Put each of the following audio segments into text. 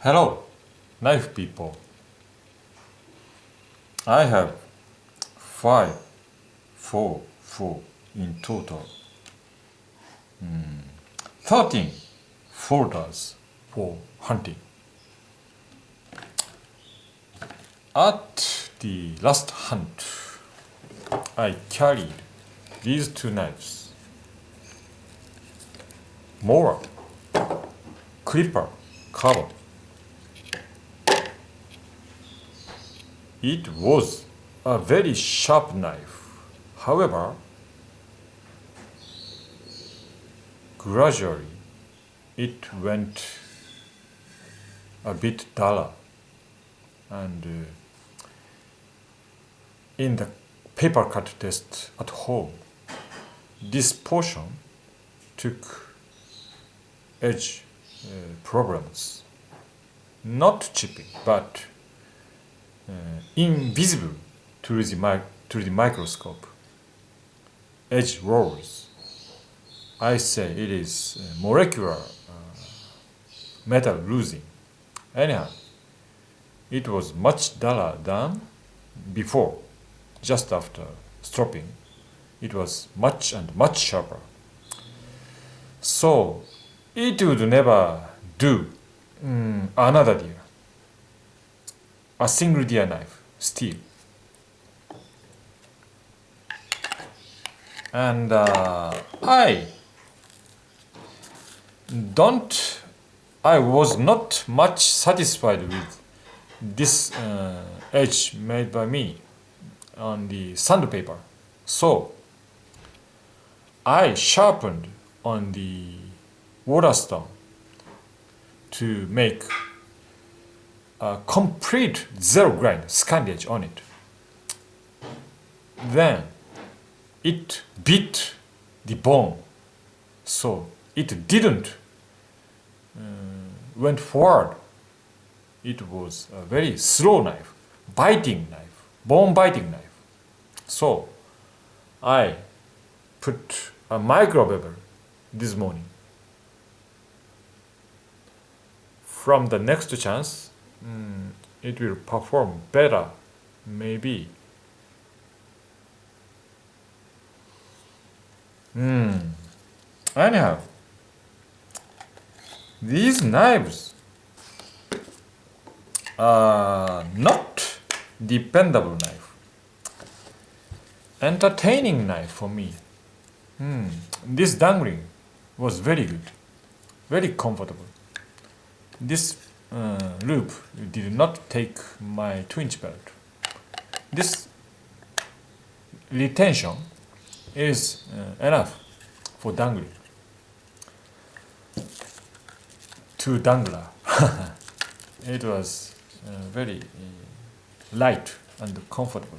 Hello, knife people. I have five, four in total. 13 folders for hunting. At the last hunt, I carried these two knives. Mora, clipper, carbon. It was a very sharp knife. However, gradually it went a bit duller, and in the paper cut test at home, this portion took edge problems. Not chipping, but invisible to the microscope. Edge rolls. I say it is molecular metal losing. Anyhow, it was much duller than before. Just after stropping, it was much sharper. So it would never do another deer. A single deer knife, steel. And I was not much satisfied with this edge made by me on the sandpaper. So I sharpened on the Waterstone to make a complete zero grind scan edge on it. Then it beat the bone, so it didn't went forward. It was a very slow knife, biting knife, bone biting knife. So I put a micro bevel this morning. From the next chance, it will perform better, maybe. Anyhow, these knives are not dependable knife. Entertaining knife for me. This dangling was very good, very comfortable. This loop did not take my 2-inch belt. This retention is enough for dangling. To dangler. It was very light and comfortable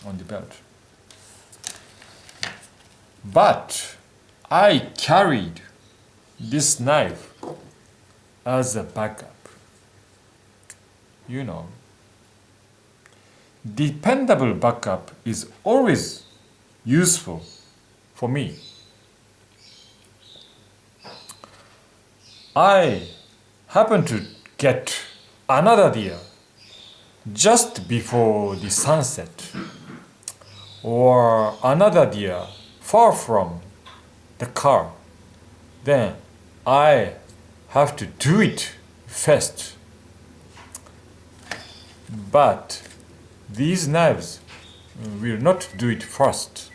on the belt. But I carried this knife as a backup. You know, dependable backup is always useful for me. I happened to get another deer just before the sunset, or another deer far from the car. Then I have to do it fast. But these knives will not do it fast.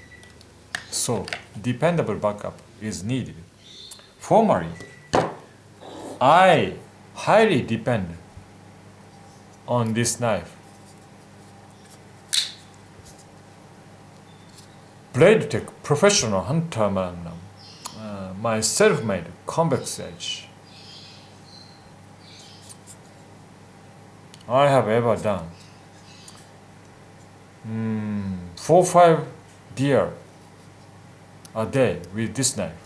So dependable backup is needed. Formally, I highly depend on this knife. Blade Tech Professional Hunter Magnum, my self-made convex edge. I have ever done 4-5 deer a day with this knife.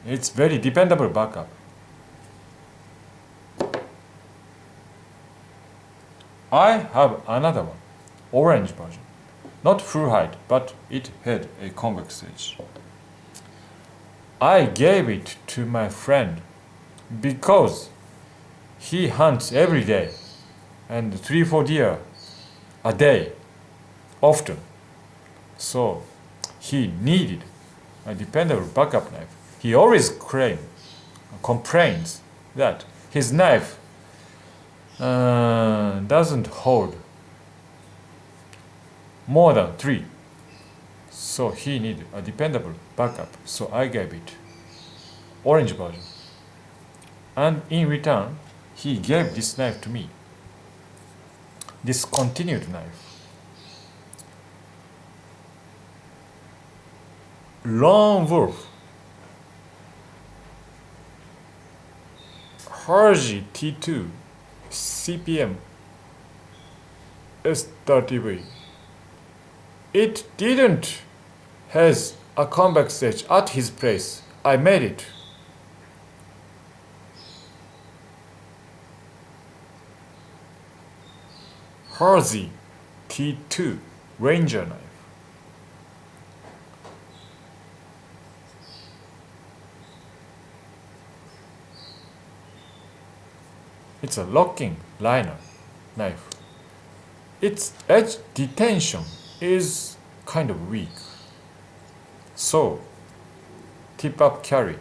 It's very dependable backup. I have another one, orange version. Not full height, but it had a convex edge. I gave it to my friend because he hunts every day and 3-4 deer a day often. So he needed a dependable backup knife. He always complains that his knife doesn't hold more than 3. So he needed a dependable backup. So I gave it orange version. And in return, he gave this knife to me. Discontinued knife. Lone Wolf. Harji T2 CPM S30V. It didn't has a convex edge at his place. I made it. Harji T2 Ranger knife. It's a locking liner knife. Its edge detention is kind of weak. So, tip up carry.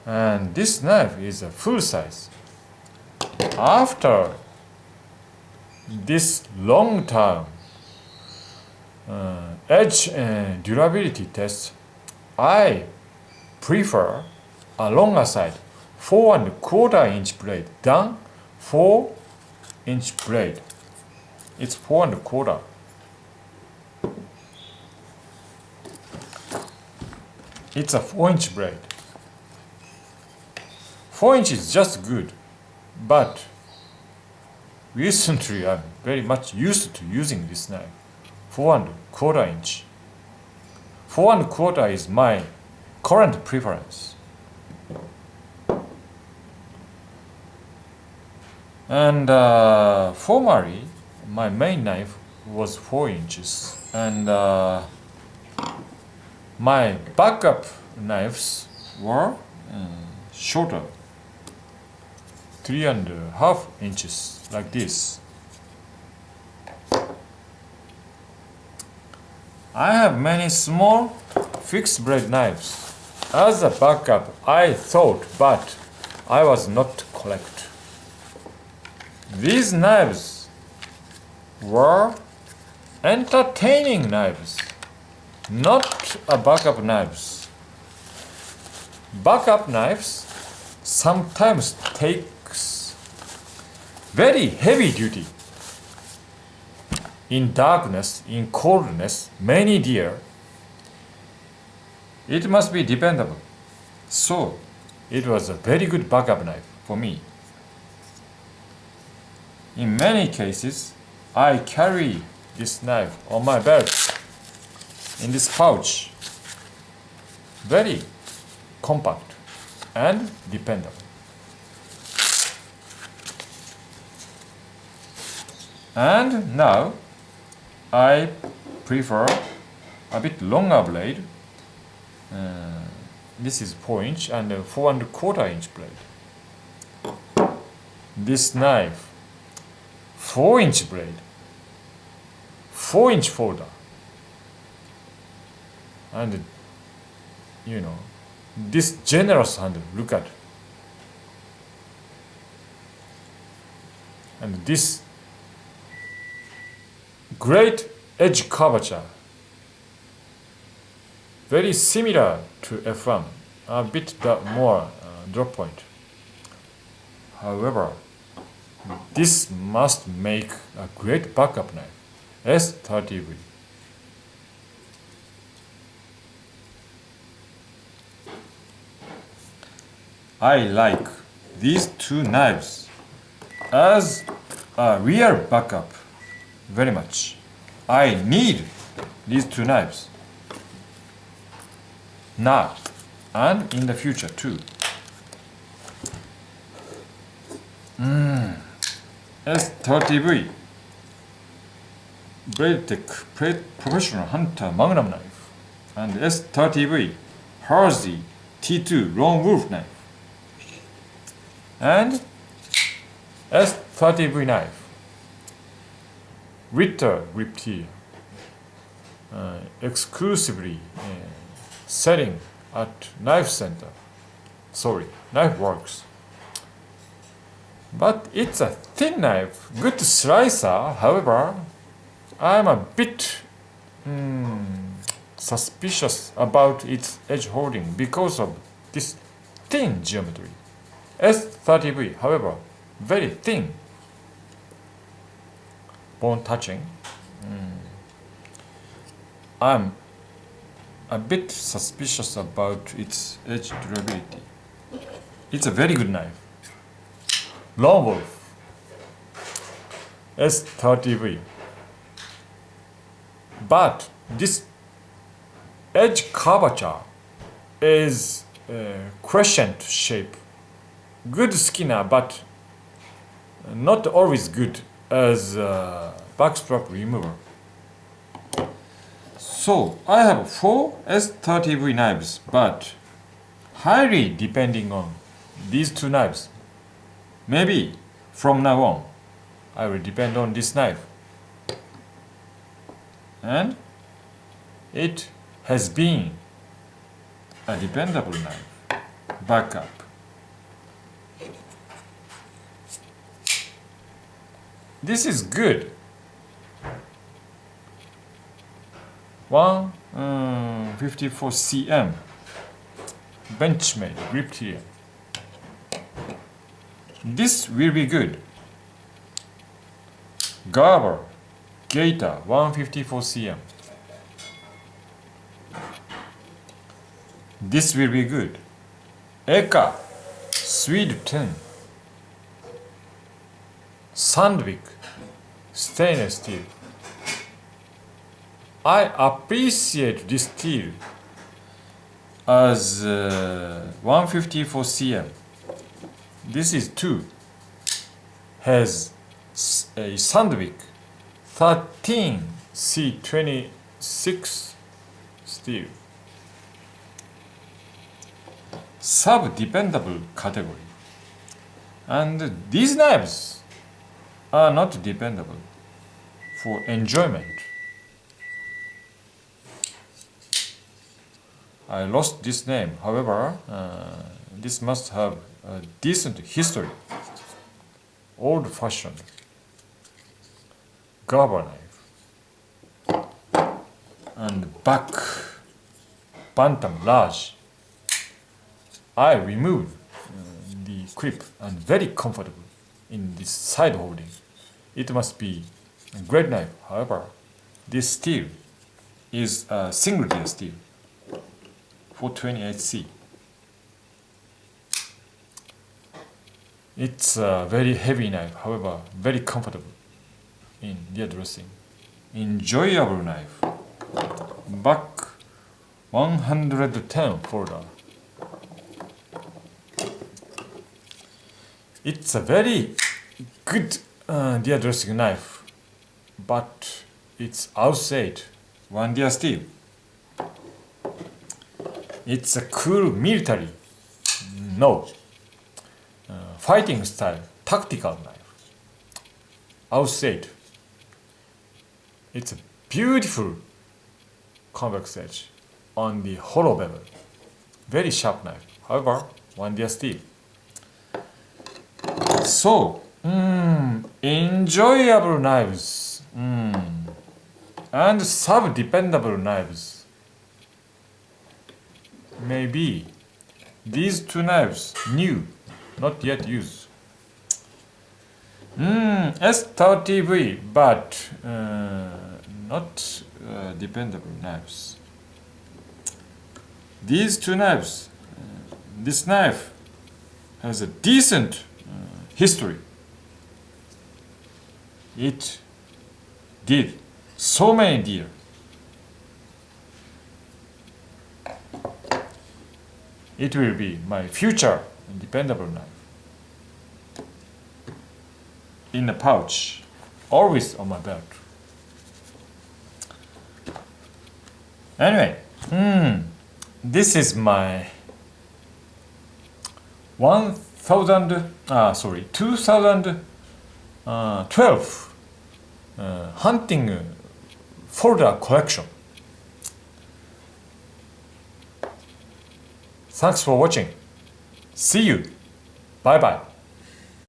And this knife is a full size. After this long term edge and durability test, I prefer a longer side 4¼ inch blade than 4-inch blade. It's 4¼ It's a 4-inch blade. 4-inch is just good, but recently I'm very much used to using this knife. 4¼ inch. 4¼ is my current preference. And formerly, my main knife was 4 inches, and my backup knives were shorter, 3½ inches, like this. I have many small fixed blade knives as a backup, I thought, but I was not collect. These knives were entertaining knives, not a backup knives. Backup knives sometimes takes very heavy duty. In darkness, in coldness, many deer, it must be dependable. So, it was a very good backup knife for me. In many cases, I carry this knife on my belt, in this pouch. Very compact and dependable. And now, I prefer a bit longer blade. This is 4-inch and a 4¼ inch blade. This knife, 4-inch blade, 4-inch folder, and this generous handle. Look at, and this great edge curvature, very similar to F1, a bit more drop point. However, this must make a great backup knife, S30V. I like these two knives as a real backup very much. I need these two knives now and in the future too. S30V. Bladetech Professional Hunter Magnum knife, and S30V Harzi T2 Lone Wolf knife, and S30V knife Ritter Reptile, exclusively selling at Knife Center. Sorry, Knife Works. But it's a thin knife, good slicer. However, I'm a bit suspicious about its edge holding because of this thin geometry. S30V, however, very thin. Bone touching. I'm a bit suspicious about its edge durability. It's a very good knife. Lone Wolf S30V. But this edge curvature is crescent shape. Good skinner, but not always good as backstrap remover. So I have 4 S30V knives, but highly depending on these 2 knives. Maybe from now on I will depend on this knife. And it has been a dependable knife. Backup. This is good. 154 cm Benchmade Reptile. This will be good. Garber Gator 154 cm. This will be good. Eka Swede 10. Sandvik stainless steel. I appreciate this steel as 154 cm. This is 2. Has a Sandvik 13 C26 steel. Sub-dependable category. And these knives are not dependable for enjoyment. I lost this name. However, this must have a decent history. Old-fashioned Garber knife. And back Bantam large. I removed the grip and very comfortable in this side holding. It must be a great knife. However, this steel is a single tier steel. 428C. It's a very heavy knife, however, very comfortable in the dressing. Enjoyable knife. Back 110 folder. It's a very good deer dressing knife, but it's outside 1 deer steel. It's a cool military, no, fighting style, tactical knife. Outside, it's a beautiful convex edge on the hollow bevel. Very sharp knife, however, 1 deer steel. So, enjoyable knives, and sub-dependable knives. Maybe these 2 knives, new, not yet used. S30V, but not dependable knives. These 2 knives, this knife has a decent history. It did so many deer. It will be my future dependable knife. In a pouch, always on my belt. Anyway, this is my 2012 hunting folder collection. Thanks for watching. See you. Bye bye.